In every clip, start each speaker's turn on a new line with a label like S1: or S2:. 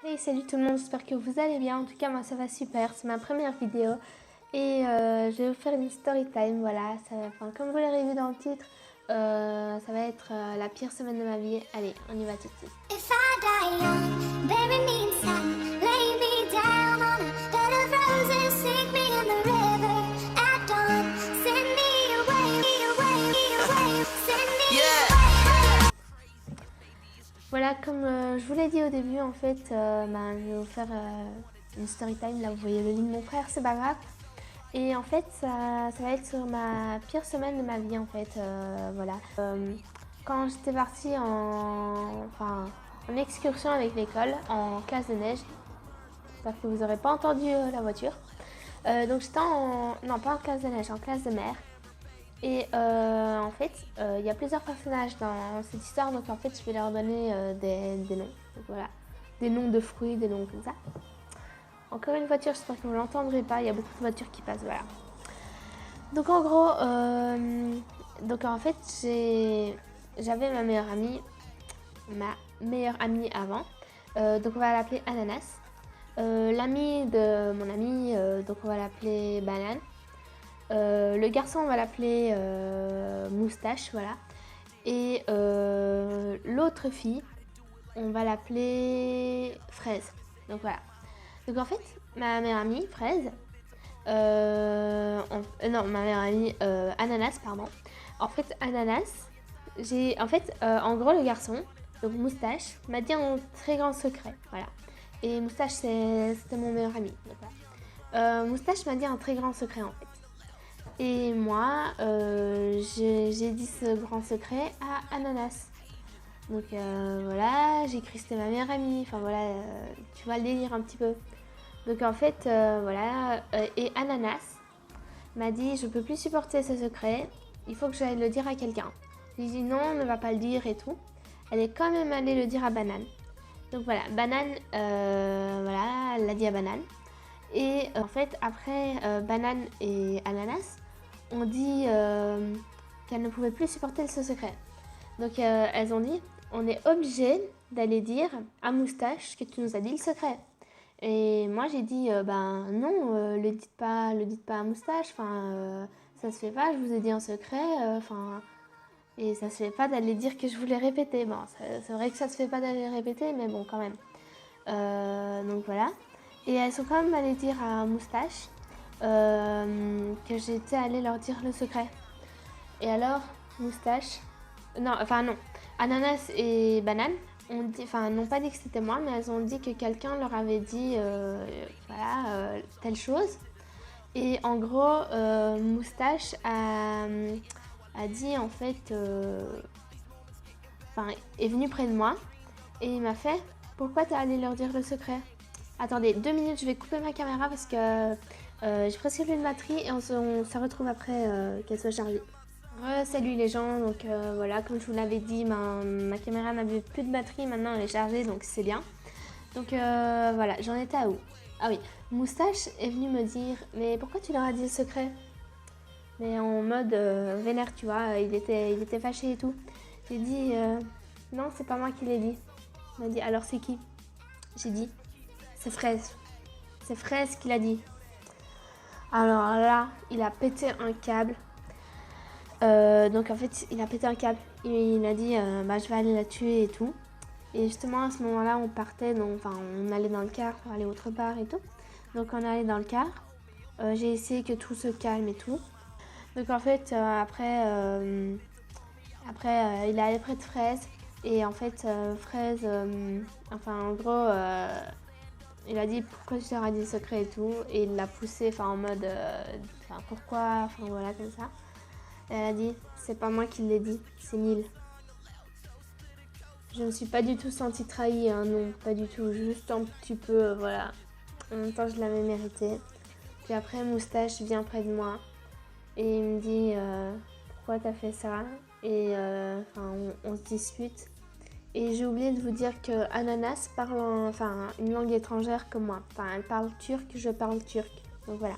S1: Hey, salut tout le monde, j'espère que vous allez bien. En tout cas, moi ça va super, c'est ma première vidéo et je vais vous faire une story time. Voilà, comme vous l'avez vu dans le titre, ça va être la pire semaine de ma vie. Allez, on y va tout de suite. If I die young, bury me in sand, lay me down on a bed of roses, sink me in the river at dawn, send me away, send me away. Voilà, comme je vous l'ai dit au début, en fait, je vais vous faire une story time. Là, vous voyez le lit de mon frère, c'est pas grave. Et en fait, ça va être sur ma pire semaine de ma vie, en fait. Voilà. Quand j'étais partie en excursion avec l'école, en classe de neige, j'espère que vous n'aurez pas entendu la voiture. Donc j'étais non, pas en classe de neige, en classe de mer. Et en fait, il y a plusieurs personnages dans cette histoire, donc en fait, je vais leur donner des noms. Donc voilà, des noms de fruits, des noms comme ça. Encore une voiture, j'espère que vous ne l'entendrez pas, il y a beaucoup de voitures qui passent, voilà. Donc en gros, donc en fait, j'avais ma meilleure amie avant. Donc on va l'appeler Ananas. L'ami de mon ami, donc on va l'appeler Banane. Le garçon, on va l'appeler Moustache, voilà. Et l'autre fille, on va l'appeler Fraise. Donc voilà. Donc en fait, ma meilleure amie, Fraise, non, ma meilleure amie, Ananas, pardon. En fait, Ananas, en gros, le garçon, donc Moustache, m'a dit un très grand secret, voilà. Et Moustache, c'était mon meilleur ami. Donc voilà. Moustache m'a dit un très grand secret, en fait. Et moi, j'ai dit ce grand secret à Ananas. Donc voilà, j'ai cru que c'était ma meilleure amie. Enfin voilà, tu vois le délire un petit peu. Donc en fait, voilà. Et Ananas m'a dit, je peux plus supporter ce secret. Il faut que j'aille le dire à quelqu'un. J'ai dit non, ne va pas le dire et tout. Elle est quand même allée le dire à Banane. Donc voilà, Banane, voilà, elle l'a dit à Banane. Et en fait, après, Banane et Ananas ont dit qu'elles ne pouvaient plus supporter ce secret. Donc elles ont dit, on est obligé d'aller dire à Moustache que tu nous as dit le secret. Et moi j'ai dit, ben non, le dites pas à Moustache, ça se fait pas, je vous ai dit un secret, et ça se fait pas d'aller dire que je voulais répéter. Bon, c'est vrai que ça se fait pas d'aller répéter, mais bon, quand même. Donc voilà. Et elles sont quand même allées dire à Moustache que j'étais allée leur dire le secret. Et alors, Moustache, non, Ananas et Banane n'ont pas dit que c'était moi, mais elles ont dit que quelqu'un leur avait dit, telle chose. Et en gros, Moustache a dit en fait, est venu près de moi et il m'a fait, pourquoi t'es allé leur dire le secret? Attendez, 2 minutes, je vais couper ma caméra parce que j'ai presque plus de batterie et on se retrouve après qu'elle soit chargée. Salut les gens, donc voilà, comme je vous l'avais dit, ma caméra n'avait plus de batterie, maintenant elle est chargée, donc c'est bien. Donc voilà, j'en étais à où? Ah oui, Moustache est venu me dire, mais pourquoi tu leur as dit le secret? Mais en mode vénère, tu vois, il était fâché et tout. J'ai dit, non, c'est pas moi qui l'ai dit. Il m'a dit, alors c'est qui? J'ai dit, c'est Fraise. C'est Fraise qui l'a dit. Alors là, il a pété un câble. Donc en fait, il a pété un câble. Il a dit, je vais aller la tuer et tout. Et justement, à ce moment-là, on partait, on allait dans le car pour aller autre part et tout. Donc on est allé dans le car. J'ai essayé que tout se calme et tout. Donc en fait, après, il est allé près de Fraise. Et en fait, Fraise, en gros, il a dit pourquoi tu leur as dit le secret et tout. Et il l'a poussé, en mode, pourquoi, voilà, comme ça. Et elle a dit, c'est pas moi qui l'ai dit, c'est Neil. Je ne me suis pas du tout sentie trahie, hein, non, pas du tout, juste un petit peu, voilà. En même temps, je l'avais mérité. Puis après, Moustache vient près de moi et il me dit, pourquoi t'as fait ça? Et on se dispute. Et j'ai oublié de vous dire que Ananas parle une langue étrangère comme moi. Elle parle turc, je parle turc. Donc voilà.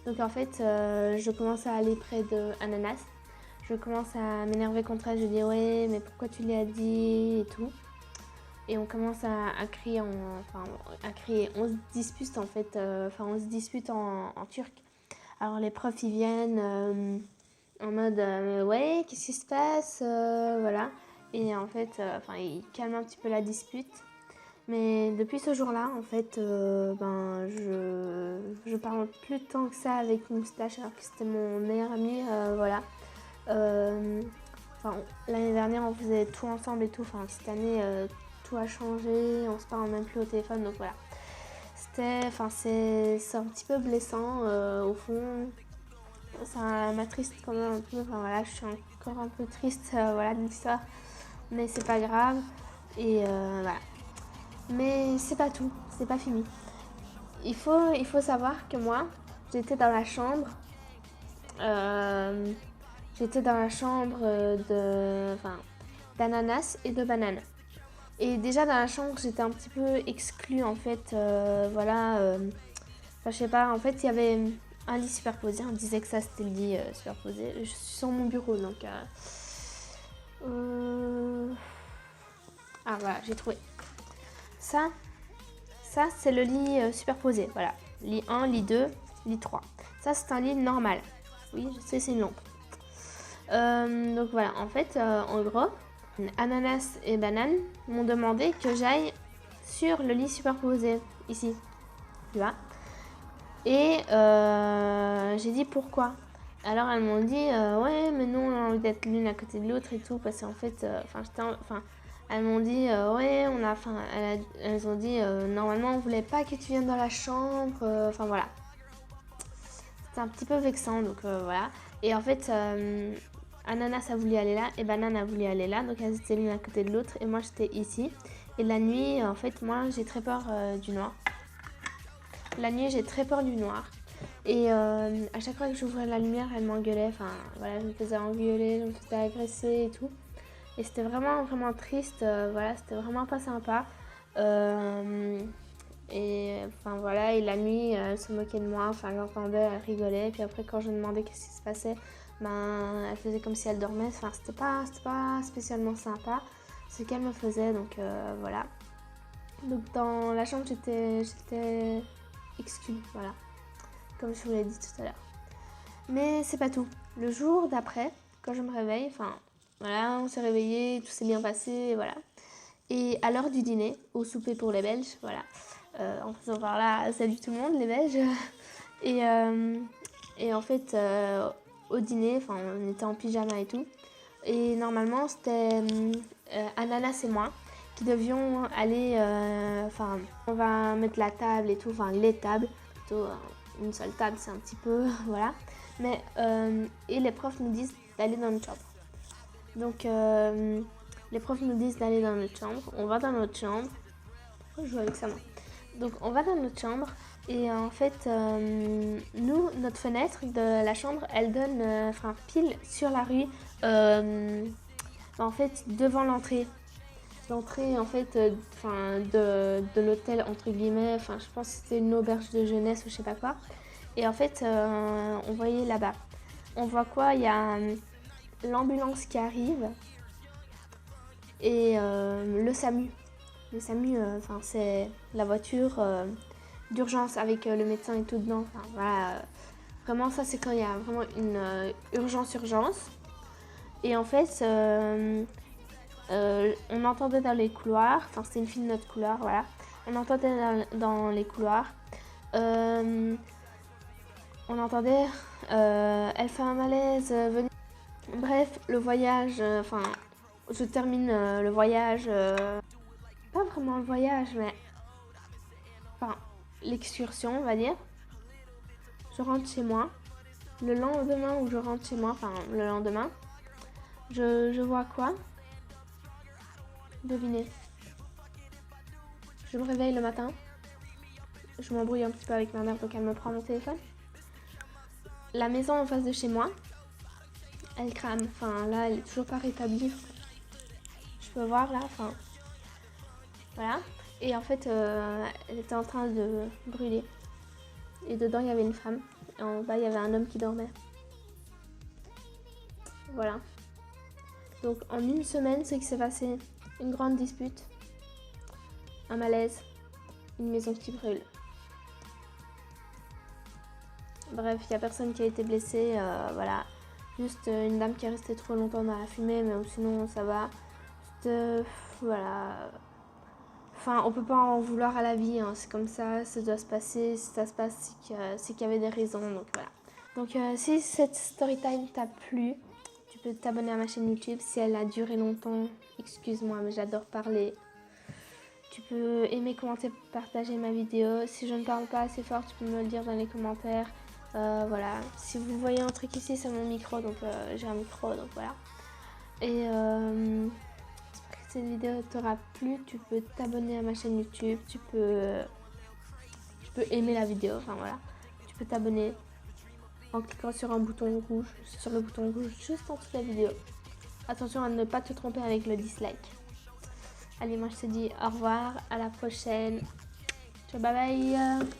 S1: Donc en fait, je commence à aller près de Ananas. Je commence à m'énerver contre elle. Je dis ouais, mais pourquoi tu l'as dit et tout. et on commence à crier, on se dispute en fait, on se dispute en turc. Alors les profs ils viennent en mode ouais, qu'est-ce qui se passe, voilà. Et en fait, ils calment un petit peu la dispute. Mais depuis ce jour-là, en fait, je parle plus tant que ça avec Moustache, alors que c'était mon meilleur ami, voilà. L'année dernière, on faisait tout ensemble et tout. Cette année, tout a changé, on se parle même plus au téléphone, donc voilà. C'est un petit peu blessant, au fond. Ça m'attriste quand même un peu. Je suis encore un peu triste, voilà, de l'histoire. Mais c'est pas grave. Et voilà. Mais c'est pas tout, c'est pas fini. Il faut savoir que moi, j'étais dans la chambre. J'étais dans la chambre d'ananas et de banane. Et déjà dans la chambre, j'étais un petit peu exclue en fait. Je sais pas, en fait, il y avait un lit superposé. On disait que ça c'était le lit superposé. Je suis sur mon bureau donc. Ah voilà, j'ai trouvé. Ça c'est le lit superposé. Voilà. Lit 1, lit 2, lit 3. Ça, c'est un lit normal. Oui, je sais, c'est une lampe. Donc voilà, en fait, en gros, Ananas et Banane m'ont demandé que j'aille sur le lit superposé, ici. Tu vois. Et j'ai dit pourquoi. Alors elles m'ont dit ouais, mais nous on a envie d'être l'une à côté de l'autre et tout, parce qu'en fait, elles m'ont dit ouais, elles ont dit normalement on voulait pas que tu viennes dans la chambre, voilà. C'était un petit peu vexant, donc voilà. Et en fait, Ananas a voulu aller là et Banane a voulu aller là, donc elles étaient l'une à côté de l'autre et moi j'étais ici. Et la nuit, en fait, moi j'ai très peur du noir. La nuit, j'ai très peur du noir. Et à chaque fois que j'ouvrais la lumière, elle m'engueulait. Je me faisais engueuler, je me faisais agresser et tout. Et c'était vraiment, vraiment triste. C'était vraiment pas sympa. Et la nuit, elle se moquait de moi. J'entendais, elle rigolait. Et puis après, quand je me demandais qu'est-ce qui se passait, elle faisait comme si elle dormait. C'était pas spécialement sympa ce qu'elle me faisait. Donc voilà. Donc dans la chambre, j'étais exclue, voilà, comme je vous l'ai dit tout à l'heure. Mais c'est pas tout. Le jour d'après, quand je me réveille, on s'est réveillé, tout s'est bien passé, voilà. Et à l'heure du dîner, au souper pour les Belges, voilà, en faisant par là, salut tout le monde, les Belges. Et en fait, au dîner, on était en pyjama et tout. Et normalement, c'était Ananas et moi qui devions aller, on va mettre la table et tout, les tables, plutôt une seule table, c'est un petit peu, voilà. Mais, et les profs nous disent d'aller dans notre chambre. Donc, les profs nous disent d'aller dans notre chambre, on va dans notre chambre. Je joue avec ça, moi. Donc, on va dans notre chambre et en fait, nous, notre fenêtre de la chambre, elle donne pile sur la rue, en fait, devant l'entrée. L'entrée en fait de l'hôtel entre guillemets, je pense que c'était une auberge de jeunesse ou je sais pas quoi. Et en fait on voyait là-bas, on voit quoi, il y a l'ambulance qui arrive et le SAMU. Le SAMU, c'est la voiture d'urgence avec le médecin et tout dedans. Vraiment ça c'est quand il y a vraiment une urgence. Et en fait on entendait dans les couloirs, c'était une fille de notre couloir, voilà. On entendait dans les couloirs. On entendait elle fait un malaise, venez. Bref, le voyage, je termine le voyage. Pas vraiment le voyage, mais. L'excursion, on va dire. Je rentre chez moi. Le lendemain où je rentre chez moi, le lendemain, je vois quoi ? Devinez. Je me réveille le matin. Je m'embrouille un petit peu avec ma mère, donc elle me prend mon téléphone. La maison en face de chez moi, elle crame. Là, elle est toujours pas rétablie. Je peux voir là, voilà. Et en fait, elle était en train de brûler. Et dedans, il y avait une femme. Et en bas, il y avait un homme qui dormait. Voilà. Donc, en une semaine, ce qui s'est passé, une grande dispute. un malaise, une maison qui brûle. Bref, il n'y a personne qui a été blessé, voilà. Juste une dame qui est restée trop longtemps dans la fumée, mais sinon ça va. Juste, voilà. Enfin, on peut pas en vouloir à la vie, hein. C'est comme ça doit se passer. Si ça se passe, c'est qu'il y avait des raisons, donc voilà. Donc si cette story time t'a plu, tu peux t'abonner à ma chaîne YouTube. Si elle a duré longtemps, excuse-moi, mais j'adore parler. Tu peux aimer, commenter, partager ma vidéo. Si je ne parle pas assez fort, tu peux me le dire dans les commentaires. Voilà. Si vous voyez un truc ici, c'est mon micro, donc j'ai un micro, donc voilà. Et j'espère que cette vidéo t'aura plu. Tu peux t'abonner à ma chaîne YouTube. Tu peux aimer la vidéo, enfin voilà. Tu peux t'abonner en cliquant sur un bouton rouge, sur le bouton rouge juste en dessous de la vidéo. Attention à ne pas te tromper avec le dislike. Allez, moi je te dis au revoir, à la prochaine. Ciao, bye bye.